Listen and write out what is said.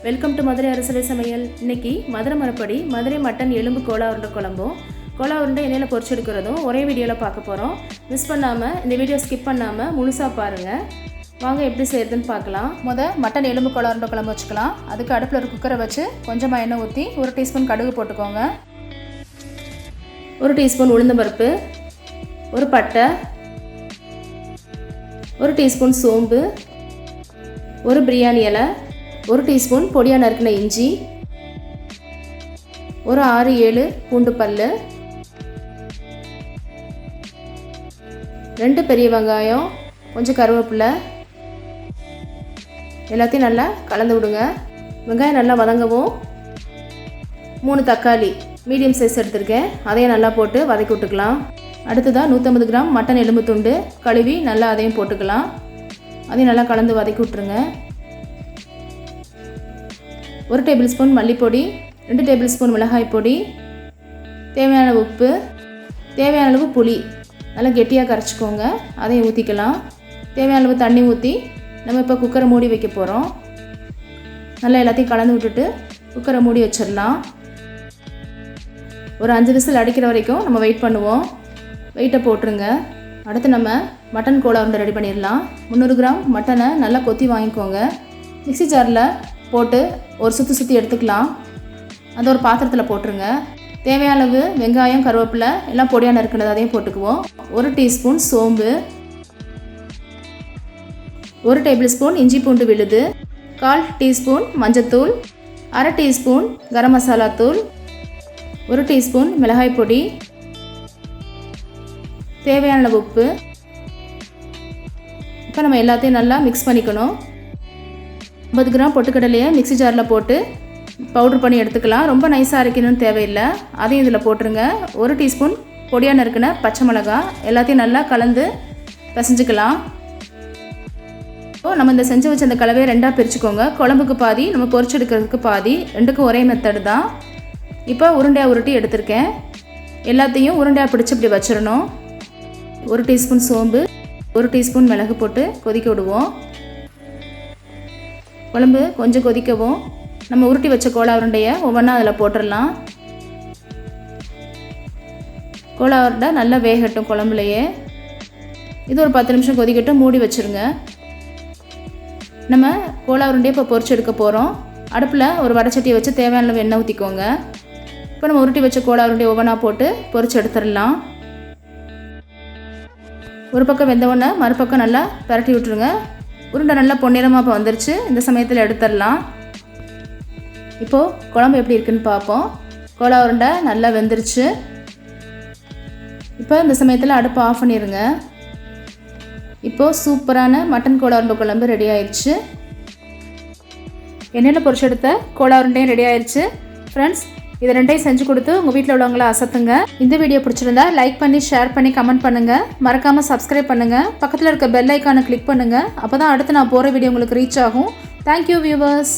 Welcome to Madurai அரசுவை சமையல். இன்னைக்கு Madurai மரப்படி Madurai mutton எலும்பு கோலா உருண்டை குழம்பும் கோலா உருண்டை எண்ணெயில் பொரிச்சு எடுக்கிறதும் ஒரே வீடியோவில் பார்க்க போகிறோம். மிஸ் பண்ணாமல் இந்த வீடியோ ஸ்கிப் பண்ணாமல் முழுசாக பாருங்கள். வாங்க எப்படி செய்யறதுன்னு பார்க்கலாம். மட்டன் எலும்பு கோலா உருண்டை குழம்பு வச்சுக்கலாம். அதுக்கு அடுப்பில் ஒரு குக்கரை வச்சு கொஞ்சமாக எண்ணெய் ஊற்றி 1 டீஸ்பூன் கடுகு போட்டுக்கோங்க. 1 டீஸ்பூன் உளுந்தம்பருப்பு, ஒரு பட்டை, 1 டீஸ்பூன் சோம்பு, ஒரு பிரியாணி இலை, 1 டீஸ்பூன் பொடியாக நறுக்கின இஞ்சி, ஒரு 6-7 பூண்டு பல், 2 பெரிய வெங்காயம், கொஞ்சம் கருவேப்பிலை, எல்லாத்தையும் நல்லா கலந்து விடுங்க. வெங்காயம் நல்லா வதங்கவும் 3 தக்காளி மீடியம் சைஸ் எடுத்துருக்கேன், அதையும் நல்லா போட்டு வதக்கி விட்டுக்கலாம். அடுத்ததாக 150 கிராம் மட்டன் எலும்பு துண்டு கழுவி நல்லா அதையும் போட்டுக்கலாம். அதையும் நல்லா கலந்து வதக்கி விட்டுருங்க. 1 டேபிள் ஸ்பூன் மல்லிப்பொடி, 2 டேபிள் ஸ்பூன் மிளகாய் பொடி, தேவையான உப்பு, தேவையான அளவு புளி நல்லா கெட்டியாக கரைச்சிக்கோங்க. அதையும் ஊற்றிக்கலாம். தேவையான அளவு தண்ணி ஊற்றி நம்ம இப்போ குக்கரை மூடி வைக்க போகிறோம். நல்லா எல்லாத்தையும் கலந்து விட்டுட்டு குக்கரை மூடி வச்சிடலாம். ஒரு 5 விசில் அடிக்கிற வரைக்கும் நம்ம வெயிட் பண்ணுவோம். வெயிட்டை போட்டுருங்க. அடுத்து நம்ம மட்டன் கோலா உருண்டை ரெடி பண்ணிடலாம். 300 கிராம் மட்டனை நல்லா கொத்தி வாங்கிக்கோங்க. மிக்ஸி ஜாரில் போட்டு ஒரு சுற்றி எடுத்துக்கலாம். அதை ஒரு பாத்திரத்தில் போட்டுருங்க. தேவையான அளவு வெங்காயம், கருவேப்பிலை எல்லாம் பொடியாக நறுக்கினது அதையும் போட்டுக்குவோம். 1 டீஸ்பூன் சோம்பு, 1 டேபிள் ஸ்பூன் இஞ்சி பூண்டு விழுது, 1/4 டீஸ்பூன் மஞ்சத்தூள், 1/2 டீஸ்பூன் கரம் மசாலா தூள், 1 டீஸ்பூன் மிளகாய் பொடி, தேவையான அளவு உப்பு. இப்போ நம்ம எல்லாத்தையும் நல்லா மிக்ஸ் பண்ணிக்கணும். 50 கிராம் பொட்டுக்கடலையை மிக்ஸி ஜாரில் போட்டு பவுட்ரு பண்ணி எடுத்துக்கலாம். ரொம்ப நைஸாக அரைக்கணும்னு தேவையில்லை. அதையும் இதில் போட்டுருங்க. 1 டீஸ்பூன் பொடியாக நறுக்கின பச்சை மிளகாய் எல்லாத்தையும் நல்லா கலந்து பிசைஞ்சிக்கலாம். இப்போது நம்ம இந்த செஞ்சு வச்ச அந்த கலவையை 2ஆக பிரிச்சுக்கோங்க. குழம்புக்கு பாதி, நம்ம பொரிச்சு எடுக்கிறதுக்கு பாதி, 2க்கும் ஒரே மெத்தடு தான். இப்போ உருண்டையாக உருட்டி எடுத்திருக்கேன். எல்லாத்தையும் உருண்டையாக பிடிச்சி இப்படி வச்சிடணும். 1 டீஸ்பூன் சோம்பு, 1 டீஸ்பூன் மிளகு போட்டு கொதிக்க விடுவோம். குழம்பு கொஞ்சம் கொதிக்கவும் நம்ம உருட்டி வச்ச கோலா உருண்டையை ஒவ்வொன்றா அதில் போட்டுடலாம். கோலா உருண்டை நல்லா வேகட்டும் குழம்புலையே. இது ஒரு 10 நிமிஷம் கொதிக்கட்டும், மூடி வச்சுருங்க. நம்ம கோலா உருண்டையை இப்போ பொரிச்சு எடுக்க போகிறோம். அடுப்பில் ஒரு வடைச்சட்டியை வச்சு தேவையான அளவு எண்ணெய் ஊற்றிக்கோங்க. இப்போ நம்ம உருட்டி வச்ச கோலா உருண்டையை ஒவ்வொன்றா போட்டு பொரிச்சு எடுத்துடலாம். ஒரு பக்கம் வெந்தவுடனே மறுபக்கம் நல்லா பரட்டி விட்டுருங்க. உருண்டை நல்லா பொன்னிறமாக இப்போ வந்துருச்சு. இந்த சமயத்தில் எடுத்துடலாம். இப்போது குழம்பு எப்படி இருக்குன்னு பார்ப்போம். கோலா உருண்டை நல்லா வெந்துருச்சு. இப்போ இந்த சமயத்தில் அடுப்பை ஆஃப் பண்ணிடுங்க. இப்போது சூப்பரான மட்டன் கோலா உருண்டை குழம்பு ரெடி ஆயிடுச்சு. எண்ணெயில் பொரிச்சு எடுத்த கோலா உருண்டையும் ரெடி ஆயிடுச்சு. ஃப்ரெண்ட்ஸ், இது 2ஐயும் செஞ்சு கொடுத்து உங்கள் வீட்டில் உள்ளவங்கள அசத்துங்க. இந்த வீடியோ பிடிச்சிருந்தா லைக் பண்ணி, ஷேர் பண்ணி, கமெண்ட் பண்ணுங்கள். மறக்காமல் சப்ஸ்கிரைப் பண்ணுங்கள். பக்கத்தில் இருக்க பெல் ஐக்கானை கிளிக் பண்ணுங்கள். அப்போ தான் அடுத்து நான் போகிற வீடியோ உங்களுக்கு ரீச் ஆகும். Thank you viewers.